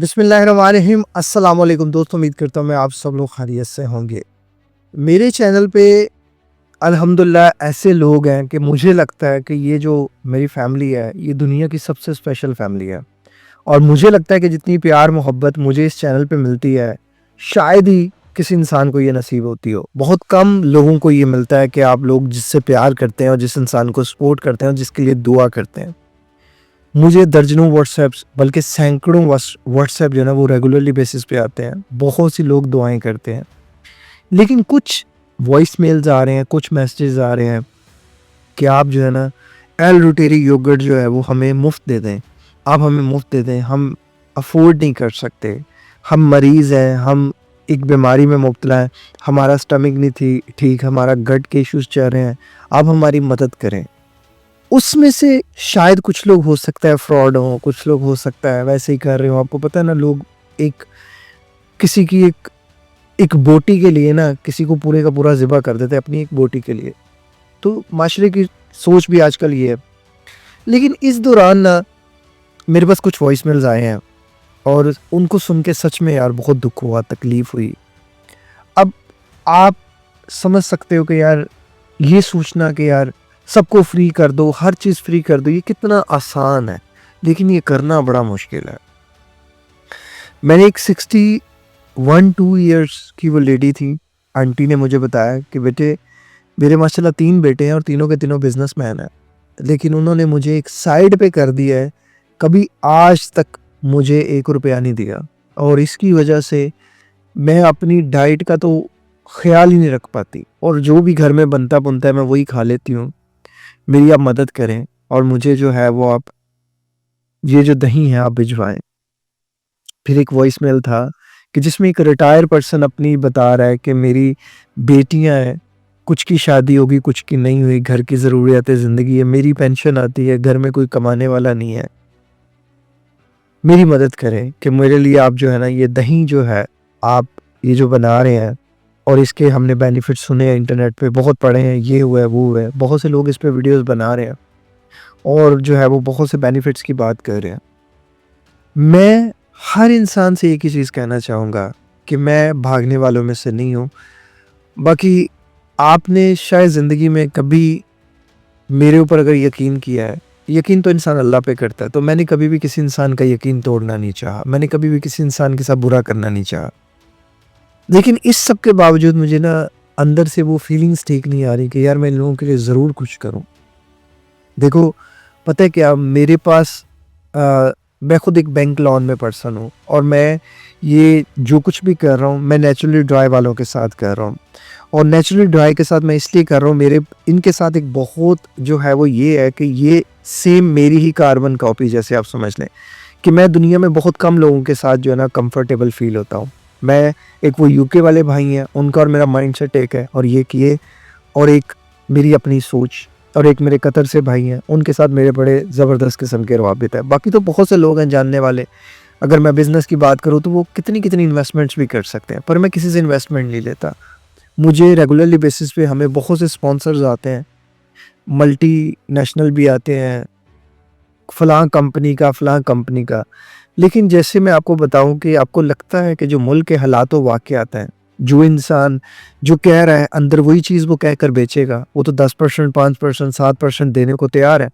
बिस्मिल्लाहिर्रहमानिर्रहीम। अस्सलाम वालेकुम दोस्तों, उम्मीद करता हूँ मैं आप सब लोग खैरियत से होंगे। मेरे चैनल पे अल्हम्दुलिल्लाह ऐसे लोग हैं कि मुझे लगता है कि ये जो मेरी फैमिली है, ये दुनिया की सबसे स्पेशल फैमिली है। और मुझे लगता है कि जितनी प्यार मोहब्बत मुझे इस चैनल पे मिलती है, शायद ही किसी इंसान को ये नसीब होती हो। बहुत कम लोगों को ये मिलता है कि आप लोग जिससे प्यार करते हैं और जिस इंसान को सपोर्ट करते हैं और जिसके लिए दुआ करते हैं। मुझे दर्जनों व्हाट्सएप्स बल्कि सैकड़ों व्हाट्सएप जो है ना वो रेगुलरली बेसिस पे आते हैं। बहुत सी लोग दुआएं करते हैं, लेकिन कुछ वॉइस मेल्स आ रहे हैं, कुछ मैसेजेस आ रहे हैं कि आप जो है ना एल रोटेरी योगर्ट जो है वो हमें मुफ्त दे दें। आप हमें मुफ्त दे दें, हम अफोर्ड नहीं कर सकते, हम मरीज़ हैं, हम एक बीमारी में मुब्तला हैं, हमारा स्टमक नहीं थी ठीक, हमारा गट के इश्यूज चल रहे हैं, आप हमारी मदद करें। उसमें से शायद कुछ लोग हो सकता है फ्रॉड हो, कुछ लोग हो सकता है वैसे ही कर रहे हो। आपको पता है ना, लोग एक किसी की एक बोटी के लिए ना किसी को पूरे का पूरा ज़िबा कर देते हैं अपनी एक बोटी के लिए। तो माशरे की सोच भी आजकल ये है। लेकिन इस दौरान ना मेरे पास कुछ वॉइस मेल्स आए हैं और उनको सुन के सच में यार बहुत दुःख हुआ, तकलीफ़ हुई। अब आप समझ सकते हो कि यार ये सोचना कि यार सबको फ्री कर दो, हर चीज़ फ्री कर दो, ये कितना आसान है, लेकिन ये करना बड़ा मुश्किल है। मैंने एक 61-2 इयर्स की वो लेडी थी, आंटी ने मुझे बताया कि बेटे मेरे माशाल्लाह 3 बेटे हैं और तीनों के तीनों बिज़नेसमैन हैं। लेकिन उन्होंने मुझे एक साइड पे कर दिया है, कभी आज तक मुझे 1 रुपया नहीं दिया। और इसकी वजह से मैं अपनी डाइट का तो ख़्याल ही नहीं रख पाती और जो भी घर में बनता-बुनता है मैं वही खा लेती हूँ। मेरी आप मदद करें और मुझे जो है वो आप ये जो दही है आप भिजवाएँ। फिर एक वॉइसमेल था कि जिसमें एक रिटायर पर्सन अपनी बता रहा है कि मेरी बेटियाँ हैं, कुछ की शादी होगी, कुछ की नहीं हुई, घर की ज़रूरियात ज़िंदगी है, मेरी पेंशन आती है, घर में कोई कमाने वाला नहीं है। मेरी मदद करें कि मेरे लिए आप जो है ना ये दही जो है, आप ये जो बना रहे हैं और इसके हमने बेनिफिट्स सुने हैं, इंटरनेट पे बहुत पढ़े हैं, ये हुआ है, वो हुआ है। बहुत से लोग इस पे वीडियोज़ बना रहे हैं और जो है वो बहुत से बेनिफिट्स की बात कर रहे हैं। मैं हर इंसान से एक ही चीज़ कहना चाहूँगा कि मैं भागने वालों में से नहीं हूँ। बाकी आपने शायद ज़िंदगी में कभी मेरे ऊपर अगर यकीन किया है, यकीन तो इंसान अल्लाह पे करता है, तो मैंने कभी भी किसी इंसान का यकीन तोड़ना नहीं चाहा। मैंने कभी भी किसी इंसान के साथ बुरा करना नहीं चाहा। लेकिन इस सब के बावजूद मुझे ना अंदर से वो फीलिंग्स ठीक नहीं आ रही कि यार मैं इन लोगों के लिए ज़रूर कुछ करूँ। देखो, पता है क्या, मेरे पास मैं खुद एक बैंक लोन में पर्सन हूँ और मैं ये जो कुछ भी कर रहा हूँ मैं नेचुरली ड्राई वालों के साथ कर रहा हूँ। और नेचुरली ड्राई के साथ मैं इसलिए कर रहा हूँ, मेरे इनके साथ एक बहुत जो है वो ये है कि ये सेम मेरी ही कार्बन कॉपी जैसे आप समझ लें कि मैं दुनिया में बहुत कम लोगों के साथ जो है ना कंफर्टेबल फ़ील होता हूँ। मैं एक वो यूके वाले भाई हैं, उनका और मेरा माइंडसेट एक है और ये कि और एक मेरी अपनी सोच और एक मेरे कतर से भाई हैं, उनके साथ मेरे बड़े ज़बरदस्त किस्म के रवाबित है। बाकी तो बहुत से लोग हैं जानने वाले। अगर मैं बिज़नेस की बात करूँ तो वो कितनी-कितनी इन्वेस्टमेंट्स भी कर सकते हैं, पर मैं किसी से इन्वेस्टमेंट नहीं लेता। मुझे रेगुलरली बेसिस पे हमें बहुत से स्पॉन्सर्स आते हैं, मल्टीनेशनल भी आते हैं, फ़लाँ कंपनी का। लेकिन जैसे मैं आपको बताऊँ कि आपको लगता है कि जो मुल्क के हालात व वाक़यात हैं, जो इंसान जो कह रहा है अंदर वही चीज़ वो कहकर बेचेगा, वो तो 10%, 5%, 7% देने को तैयार है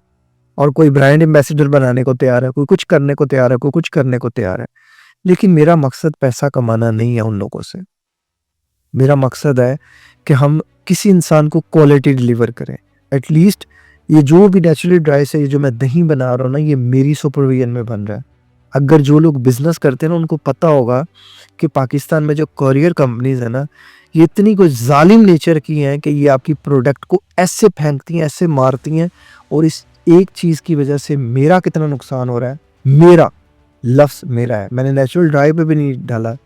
और कोई ब्रांड एम्बेसडर बनाने को तैयार है, कोई कुछ करने को तैयार है, कोई कुछ करने को तैयार है। लेकिन मेरा मकसद पैसा कमाना नहीं है उन लोगों से। मेरा मकसद है कि हम किसी इंसान को क्वालिटी डिलीवर करें। एट लीस्ट ये जो भी नेचुरली ड्राई से ये जो मैं दही बना रहा हूँ ना, ये मेरी सुपरविजन में बन रहा है। अगर जो लोग बिज़नेस करते हैं ना, उनको पता होगा कि पाकिस्तान में जो कोरियर कंपनीज़ है ना, ये इतनी कोई ज़ालिम नेचर की हैं कि ये आपकी प्रोडक्ट को ऐसे फेंकती हैं, ऐसे मारती हैं और इस एक चीज़ की वजह से मेरा कितना नुकसान हो रहा है, मेरा, लफ्ज़ मेरा है। मैंने नेचुरल ड्राई पे भी नहीं डाला।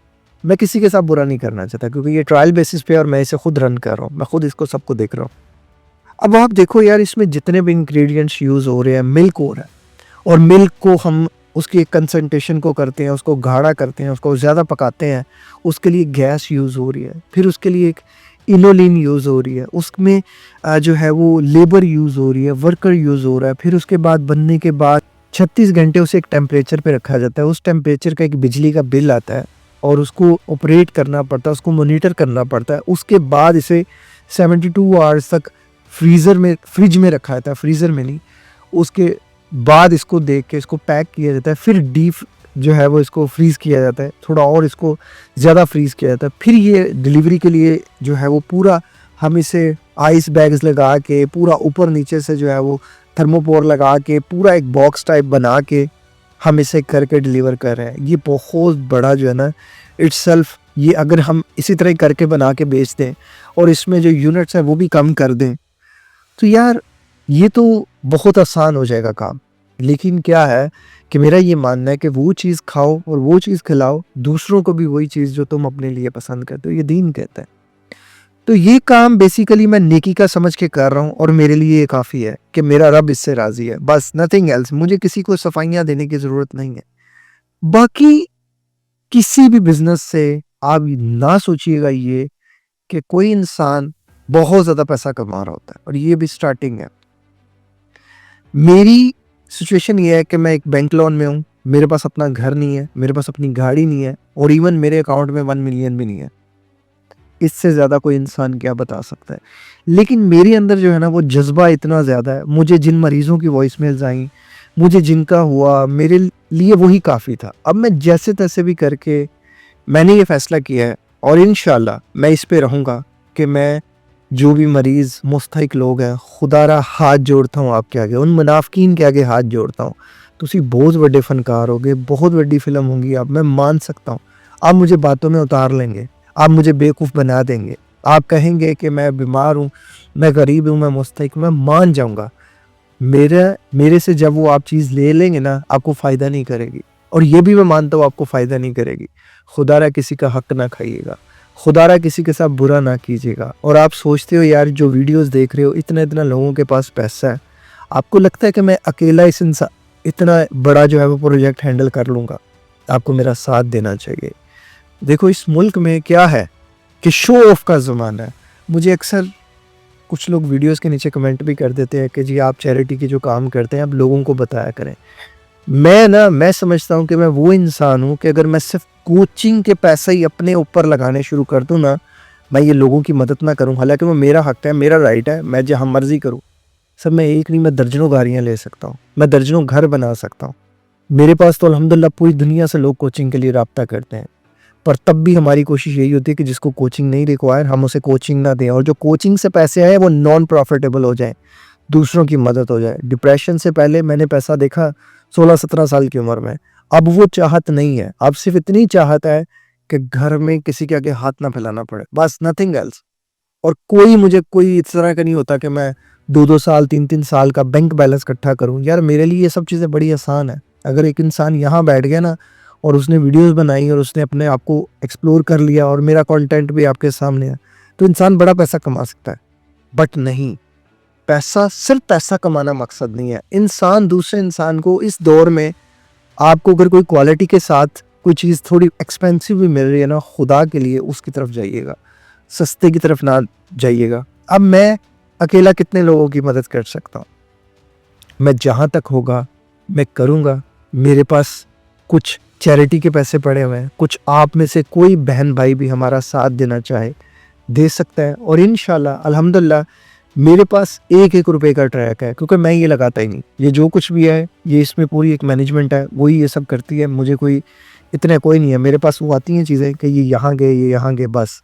मैं किसी के साथ बुरा नहीं करना चाहता क्योंकि ये ट्रायल बेसिस पे और मैं इसे खुद रन कर रहा हूँ। मैं खुद इसको सबको देख रहा हूँ। अब आप देखो यार, इसमें जितने भी इंग्रेडिएंट्स यूज़ हो रहे हैं, मिल्क हो रहा है और मिल्क को हम उसकी कंसंट्रेशन को करते हैं, उसको गाढ़ा करते हैं, उसको ज़्यादा पकाते हैं, उसके लिए गैस यूज़ हो रही है, फिर उसके लिए एक इनोलिन यूज़ हो रही है, उसमें जो है वो लेबर यूज़ हो रही है, वर्कर यूज़ हो रहा है, फिर उसके बाद बनने के बाद 36 घंटे उसे एक टेम्परेचर पे रखा जाता है, उस टेम्परेचर का एक बिजली का बिल आता है और उसको ऑपरेट करना पड़ता है, उसको मॉनिटर करना पड़ता है। उसके बाद इसे 72 आवर्स तक फ्रिज में रखा जाता है, फ्रीज़र में नहीं। उसके बाद इसको देख के इसको पैक किया जाता है, फिर डीप जो है वो इसको फ्रीज़ किया जाता है, थोड़ा और इसको ज़्यादा फ्रीज़ किया जाता है। फिर ये डिलीवरी के लिए जो है वो पूरा हम इसे आइस बैग्स लगा के पूरा ऊपर नीचे से जो है वो थर्मोपोर लगा के पूरा एक बॉक्स टाइप बना के हम इसे करके डिलीवर कर रहे हैं। ये बहुत बड़ा जो है ना इट्सल्फ, ये अगर हम इसी तरह करके बना के बेच दें और इसमें जो यूनिट्स हैं वो भी कम कर दें तो यार ये तो बहुत आसान हो जाएगा काम। लेकिन क्या है कि मेरा ये मानना है कि वो चीज़ खाओ और वो चीज़ खिलाओ दूसरों को भी वही चीज़ जो तुम अपने लिए पसंद करते हो, ये दीन कहता है। तो ये काम बेसिकली मैं नेकी का समझ के कर रहा हूँ और मेरे लिए ये काफ़ी है कि मेरा रब इससे राज़ी है, बस नथिंग एल्स। मुझे किसी को सफाइयाँ देने की ज़रूरत नहीं है। बाकी किसी भी बिज़नेस से आप ना सोचिएगा ये कि कोई इंसान बहुत ज़्यादा पैसा कमा रहा होता है और ये भी स्टार्टिंग है। मेरी सिचुएशन ये है कि मैं एक बैंक लोन में हूँ, मेरे पास अपना घर नहीं है, मेरे पास अपनी गाड़ी नहीं है और इवन मेरे अकाउंट में 1 मिलियन भी नहीं है। इससे ज़्यादा कोई इंसान क्या बता सकता है। लेकिन मेरे अंदर जो है ना वो जज़्बा इतना ज़्यादा है, मुझे जिन मरीज़ों की वॉइसमेल्स आई, मुझे जिनका हुआ, मेरे लिए वही काफ़ी था। अब मैं जैसे तैसे भी करके मैंने ये फ़ैसला किया है और इंशाल्लाह मैं इस पे रहूँगा कि मैं जो भी मरीज़ मुस्तहिक लोग हैं, खुदारा हाथ जोड़ता हूँ आपके आगे, उन मुनाफ़िकीन के आगे हाथ जोड़ता हूँ। तुसी बहुत बड़े फ़नकार होगे, बहुत बड़ी फ़िल्म होगी आप, मैं मान सकता हूँ। आप मुझे बातों में उतार लेंगे, आप मुझे बेवकूफ़ बना देंगे, आप कहेंगे कि मैं बीमार हूँ, मैं गरीब हूँ, मैं मुस्तहिक, मैं मान जाऊँगा। मेरे से जब वो आप चीज़ ले लेंगे ना, आपको फ़ायदा नहीं करेगी और ये भी मैं मानता हूँ आपको फ़ायदा नहीं करेगी। खुदारा किसी का हक़ ना खाइएगा, खुदारा किसी के साथ बुरा ना कीजिएगा। और आप सोचते हो यार जो वीडियोस देख रहे हो इतना लोगों के पास पैसा है, आपको लगता है कि मैं अकेला इतना बड़ा जो है वो प्रोजेक्ट हैंडल कर लूँगा? आपको मेरा साथ देना चाहिए। देखो इस मुल्क में क्या है कि शो ऑफ का ज़माना है। मुझे अक्सर कुछ लोग वीडियोस के नीचे कमेंट भी कर देते हैं कि जी आप चैरिटी के जो काम करते हैं आप लोगों को बताया करें। मैं समझता हूँ कि मैं वो इंसान हूँ कि अगर मैं सिर्फ कोचिंग के पैसे ही अपने ऊपर लगाने शुरू कर दूँ ना, मैं ये लोगों की मदद ना करूँ, हालांकि वो मेरा हक है, मेरा राइट है, मैं जहाँ मर्जी करूँ। सब मैं एक नहीं, मैं दर्जनों गाड़ियाँ ले सकता हूँ, मैं दर्जनों घर बना सकता हूँ। मेरे पास तो अल्हम्दुलिल्लाह पूरी दुनिया से लोग कोचिंग के लिए रब्ता करते हैं, पर तब भी हमारी कोशिश यही होती है कि जिसको कोचिंग नहीं रिक्वायर हम उसे कोचिंग ना दें और जो कोचिंग से पैसे आए वो नॉन प्रॉफिटेबल हो जाए, दूसरों की मदद हो जाए। डिप्रेशन से पहले मैंने पैसा देखा 16-17 साल की उम्र में, अब वो चाहत नहीं है, अब सिर्फ इतनी चाहत है कि घर में किसी के आगे हाथ ना फैलाना पड़े, बस नथिंग एल्स। और कोई इस तरह का नहीं होता कि मैं 2-2 साल 3-3 साल का बैंक बैलेंस इकट्ठा करूं। यार मेरे लिए ये सब चीज़ें बड़ी आसान है। अगर एक इंसान यहाँ बैठ गया ना और उसने वीडियोस बनाई और उसने अपने आप को एक्सप्लोर कर लिया और मेरा कंटेंट भी आपके सामने है, तो इंसान बड़ा पैसा कमा सकता है। बट नहीं, पैसा सिर्फ पैसा कमाना मकसद नहीं है। इंसान दूसरे इंसान को इस दौर में आपको अगर कोई क्वालिटी के साथ कोई चीज़ थोड़ी एक्सपेंसिव भी मिल रही है ना, खुदा के लिए उसकी तरफ जाइएगा, सस्ते की तरफ ना जाइएगा। अब मैं अकेला कितने लोगों की मदद कर सकता हूँ? मैं जहाँ तक होगा मैं करूँगा। मेरे पास कुछ चैरिटी के पैसे पड़े हुए हैं, कुछ आप में से कोई बहन भाई भी हमारा साथ देना चाहे दे सकता है और इंशाल्लाह अल्हम्दुलिल्लाह मेरे पास एक रुपए का ट्रैक है, क्योंकि मैं ये लगाता ही नहीं। ये जो कुछ भी है ये इसमें पूरी एक मैनेजमेंट है, वही ये सब करती है। मुझे कोई नहीं है, मेरे पास वो आती हैं चीज़ें कि ये यहाँ गए, बस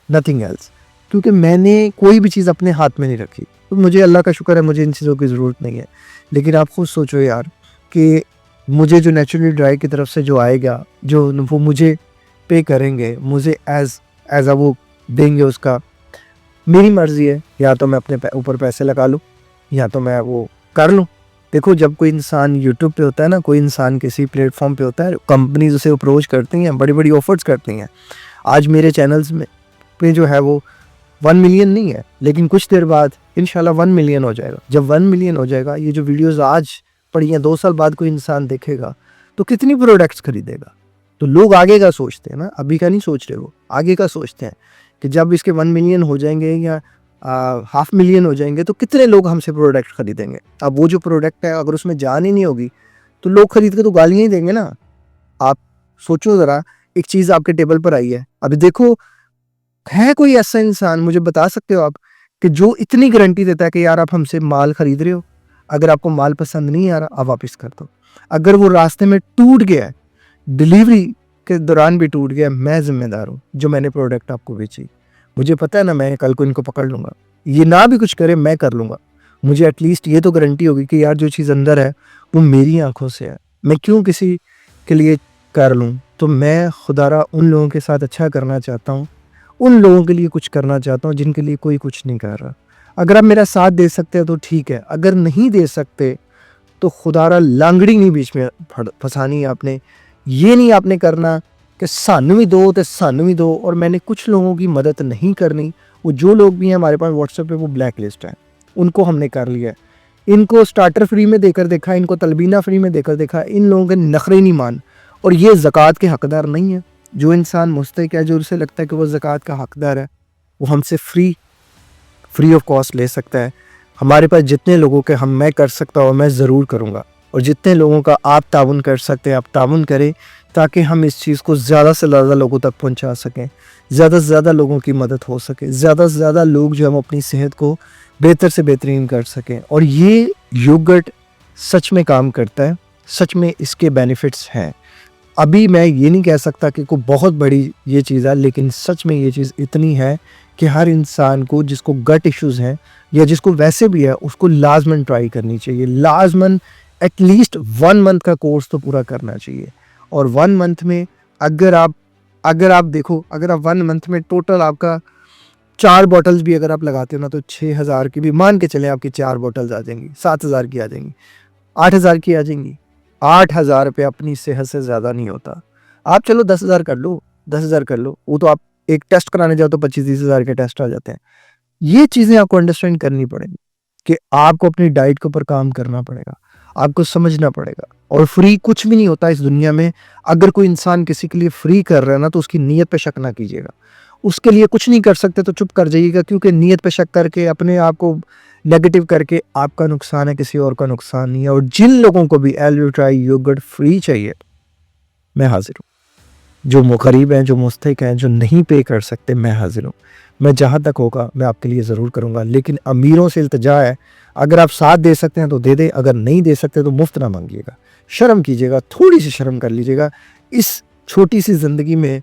नथिंग एल्स। क्योंकि मैंने कोई भी चीज़ अपने हाथ में नहीं रखी, तो मुझे अल्लाह का शुक्र है मुझे इन चीज़ों की ज़रूरत नहीं है। लेकिन आप खुद सोचो यार कि मुझे जो नेचुरली ड्राई की तरफ से जो आएगा, जो वो मुझे पे करेंगे, मुझे एज वो देंगे, उसका मेरी मर्ज़ी है। या तो मैं अपने ऊपर पैसे लगा लूँ या तो मैं वो कर लूँ। देखो जब कोई इंसान यूट्यूब पे होता है ना, कोई इंसान किसी प्लेटफॉर्म पे होता है, कंपनीज उसे अप्रोच करती हैं, बड़ी बड़ी ऑफर्स करती हैं। आज मेरे चैनल्स में पे जो है वो 1 मिलियन नहीं है, लेकिन कुछ देर बाद इंशाल्लाह 1 मिलियन हो जाएगा। जब 1 मिलियन हो जाएगा, ये जो वीडियोस आज पड़ी हैं 2 साल बाद कोई इंसान देखेगा तो कितनी प्रोडक्ट्स खरीदेगा। तो लोग आगे का सोचते हैं ना, अभी का नहीं सोच रहे, वो आगे का सोचते हैं कि जब इसके 1 मिलियन हो जाएंगे या 500,000 हो जाएंगे तो कितने लोग हमसे प्रोडक्ट खरीदेंगे। अब वो जो प्रोडक्ट है अगर उसमें जान ही नहीं होगी तो लोग खरीद के तो गालियाँ ही देंगे ना। आप सोचो ज़रा, एक चीज़ आपके टेबल पर आई है, अभी देखो है कोई ऐसा इंसान, मुझे बता सकते हो आप, कि जो इतनी गारंटी देता है कि यार आप हमसे माल खरीद रहे हो, अगर आपको माल पसंद नहीं आ रहा आप वापस कर दो। अगर वो रास्ते में टूट गया है, डिलीवरी के दौरान भी टूट गया, मैं ज़िम्मेदार हूँ, जो मैंने प्रोडक्ट आपको बेची। मुझे पता है ना, मैं कल को इनको पकड़ लूँगा, ये ना भी कुछ करे मैं कर लूँगा। मुझे एटलीस्ट ये तो गारंटी होगी कि यार जो चीज़ अंदर है वो मेरी आँखों से है, मैं क्यों किसी के लिए कर लूँ। तो मैं खुदारा उन लोगों के साथ अच्छा करना चाहता हूँ, उन लोगों के लिए कुछ करना चाहता हूँ जिनके लिए कोई कुछ नहीं कर रहा। अगर आप मेरा साथ दे सकते हैं तो ठीक है, अगर नहीं दे सकते तो खुदारा लांगड़ी नहीं बीच में फंसानी है आपने। ये नहीं आपने करना कि सानू भी दो तो सानू भी दो, और मैंने कुछ लोगों की मदद नहीं करनी। वो जो लोग भी हैं हमारे पास व्हाट्सएप पे, वो ब्लैक लिस्ट है, उनको हमने कर लिया है। इनको स्टार्टर फ्री में देकर देखा, इनको तलबीना फ्री में देकर देखा, इन लोगों के नखरे नहीं मान, और ये ज़कात के हकदार नहीं है। जो इंसान मुस्तहिक है, जो उसे लगता है कि वो ज़कात का हकदार है, वो हमसे फ्री ऑफ कॉस्ट ले सकता है। हमारे पास जितने लोगों के मैं कर सकता हूँ मैं ज़रूर करूँगा, और जितने लोगों का आप ताउन कर सकते हैं आप ताउन करें, ताकि हम इस चीज़ को ज़्यादा से ज़्यादा लोगों तक पहुँचा सकें, ज़्यादा से ज़्यादा लोगों की मदद हो सके, ज़्यादा से ज़्यादा लोग जो हम अपनी सेहत को बेहतर से बेहतरीन कर सकें। और ये योगर्ट सच में काम करता है, सच में इसके बेनिफिट्स हैं। अभी मैं ये नहीं कह सकता कि कोई बहुत बड़ी ये चीज़ है, लेकिन सच में ये चीज़ इतनी है कि हर इंसान को जिसको गट इश्यूज़ हैं या जिसको वैसे भी है, उसको लाजमन ट्राई करनी चाहिए। लाजमन एटलीस्ट 1 मंथ का कोर्स तो पूरा करना चाहिए। और 1 मंथ में अगर आप देखो, अगर आप 1 मंथ में टोटल आपका 4 बॉटल्स भी अगर आप लगाते हो ना, तो 6000 की भी मान के चलें, आपकी 4 बॉटल्स आ जाएंगी, 7000 की आ जाएंगी, 8000 की आ जाएंगी। 8000 रुपये अपनी सेहत से ज़्यादा नहीं होता। आप चलो 10,000 कर लो, 10,000 कर लो, वो तो आप एक टेस्ट कराने जाओ तो 25-30 हज़ार के टेस्ट आ जाते हैं। ये चीज़ें आपको अंडरस्टैंड करनी पड़ेगी कि आपको अपनी डाइट के ऊपर काम करना पड़ेगा, आपको समझना पड़ेगा। और फ्री कुछ भी नहीं होता इस दुनिया में। अगर कोई इंसान किसी के लिए फ्री कर रहा है ना, तो उसकी नीयत पे शक ना कीजिएगा। उसके लिए कुछ नहीं कर सकते तो चुप कर जाइएगा, क्योंकि नीयत पे शक करके अपने आप को नेगेटिव करके आपका नुकसान है, किसी और का नुकसान नहीं है। और जिन लोगों को भी एल्यूट्राई योगर्ट फ्री चाहिए, मैं हाजिर हूँ। जो गरीब हैं, जो मुस्तहिक हैं, जो नहीं पे कर सकते, मैं हाजिर हूँ। मैं जहाँ तक होगा मैं आपके लिए ज़रूर करूँगा। लेकिन अमीरों से इल्तिजा है, अगर आप साथ दे सकते हैं तो दे दें, अगर नहीं दे सकते तो मुफ्त ना मांगिएगा, शर्म कीजिएगा, थोड़ी सी शर्म कर लीजिएगा। इस छोटी सी ज़िंदगी में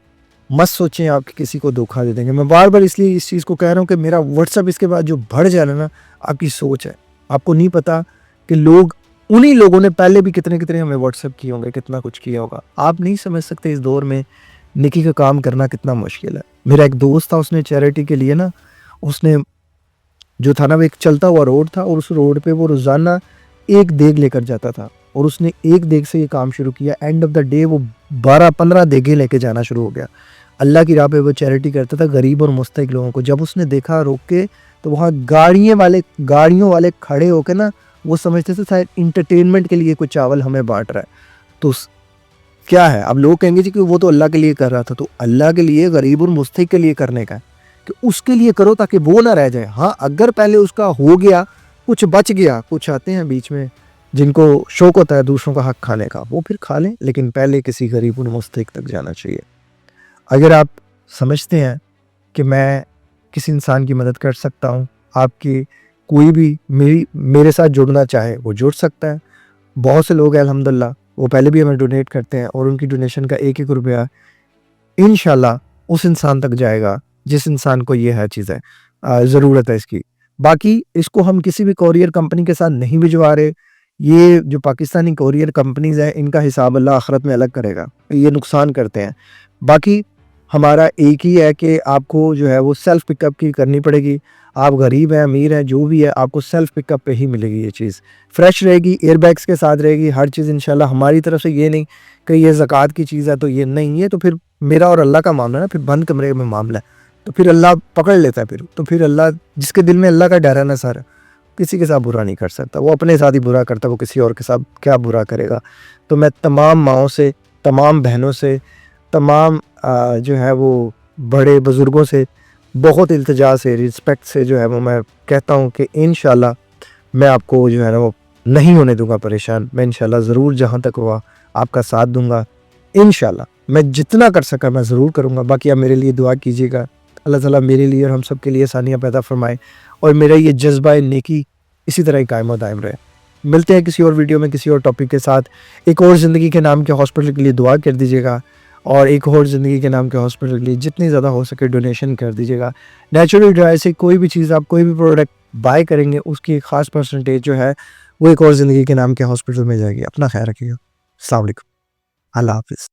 मत सोचें आप कि किसी को धोखा दे देंगे। मैं बार बार इसलिए इस चीज़ को कह रहा हूँ कि मेरा व्हाट्सअप इसके बाद जो बढ़ जा रहा है ना, आपकी सोच है। आपको नहीं पता कि लोग, उन्हीं लोगों ने पहले भी कितने कितने हमें व्हाट्सअप किए होंगे, कितना कुछ किया होगा। आप नहीं समझ सकते इस दौर में नेकी का काम करना कितना मुश्किल है। मेरा एक दोस्त था, उसने चैरिटी के लिए ना, उसने जो था ना, वो एक चलता हुआ रोड था, और उस रोड पे वो रोज़ाना एक देग लेकर जाता था, और उसने एक देग से ये काम शुरू किया। एंड ऑफ द डे वो 12-15 देगे लेके जाना शुरू हो गया। अल्लाह की राह पे वो चैरिटी करता था गरीब और मुस्तहिक लोगों को। जब उसने देखा रोक के, तो वहाँ गाड़ियों वाले खड़े होकर ना, वो समझते थे शायद इंटरटेनमेंट के लिए कोई चावल हमें बांट रहा है। तो क्या है, अब लोग कहेंगे जी कि वो तो अल्लाह के लिए कर रहा था। तो अल्लाह के लिए, गरीब और मुस्तहिक के लिए करने का है कि उसके लिए करो, ताकि वो ना रह जाए। हाँ, अगर पहले उसका हो गया, कुछ बच गया, कुछ आते हैं बीच में जिनको शौक होता है दूसरों का हक खाने का, वो फिर खा लें, लेकिन पहले किसी गरीब और मुस्तहिक तक जाना चाहिए। अगर आप समझते हैं कि मैं किसी इंसान की मदद कर सकता हूँ, आपकी कोई भी मेरे साथ जुड़ना चाहे वो जुड़ सकता है। बहुत से लोग हैं अल्हम्दुलिल्लाह, वो पहले भी हमें डोनेट करते हैं, और उनकी डोनेशन का एक रुपया इंशाल्लाह उस इंसान तक जाएगा जिस इंसान को ये है चीज़ है, ज़रूरत है इसकी। बाकी इसको हम किसी भी कोरियर कंपनी के साथ नहीं भिजवा रहे। ये जो पाकिस्तानी कोरियर कंपनीज़ हैं, इनका हिसाब अल्लाह आखिरत में अलग करेगा, ये नुकसान करते हैं। बाकी हमारा एक ही है कि आपको जो है वो सेल्फ़ पिकअप की करनी पड़ेगी। आप गरीब हैं, अमीर हैं, जो भी है, आपको सेल्फ़ पिकअप पे ही मिलेगी ये चीज़। फ्रेश रहेगी, एयरबैग्स के साथ रहेगी, हर चीज़ इंशाल्लाह हमारी तरफ से। ये नहीं कि ये ज़कात की चीज़ है तो ये नहीं है, तो फिर मेरा और अल्लाह का मामला है ना, फिर बंद कमरे में मामला है, तो फिर अल्लाह पकड़ लेता है। तो फिर अल्लाह, जिसके दिल में अल्लाह का डर है ना सर, किसी के साथ बुरा नहीं कर सकता। वो अपने साथ ही बुरा करता है, वो किसी और के साथ क्या बुरा करेगा। तो मैं तमाम माँओं से, तमाम बहनों से, तमाम जो है वो बड़े बुज़ुर्गों से बहुत इल्तिजा से, रिस्पेक्ट से जो है वो मैं कहता हूँ कि इंशाल्लाह मैं आपको जो है ना वो नहीं होने दूंगा परेशान। मैं इंशाल्लाह ज़रूर जहाँ तक हुआ आपका साथ दूंगा। इंशाल्लाह मैं जितना कर सका मैं ज़रूर करूँगा। बाकी आप मेरे लिए दुआ कीजिएगा। अल्लाह ताला मेरे लिए और हम सब के लिए आसानियाँ पैदा फरमाए और मेरा ये जज्बा नेकी इसी तरह ही कायम और दायम रहे। मिलते हैं किसी और वीडियो में किसी और टॉपिक के साथ। एक और ज़िंदगी के नाम के हॉस्पिटल के लिए दुआ कर दीजिएगा और एक और ज़िंदगी के नाम के हॉस्पिटल के लिए जितनी ज़्यादा हो सके डोनेशन कर दीजिएगा। नेचुरल ड्राई से कोई भी चीज़ आप कोई भी प्रोडक्ट बाय करेंगे उसकी एक ख़ास परसेंटेज जो है वो एक और ज़िंदगी के नाम के हॉस्पिटल में जाएगी। अपना ख्याल रखिएगा। अस्सलाम वालेकुम। अल्लाह हाफ़िज़।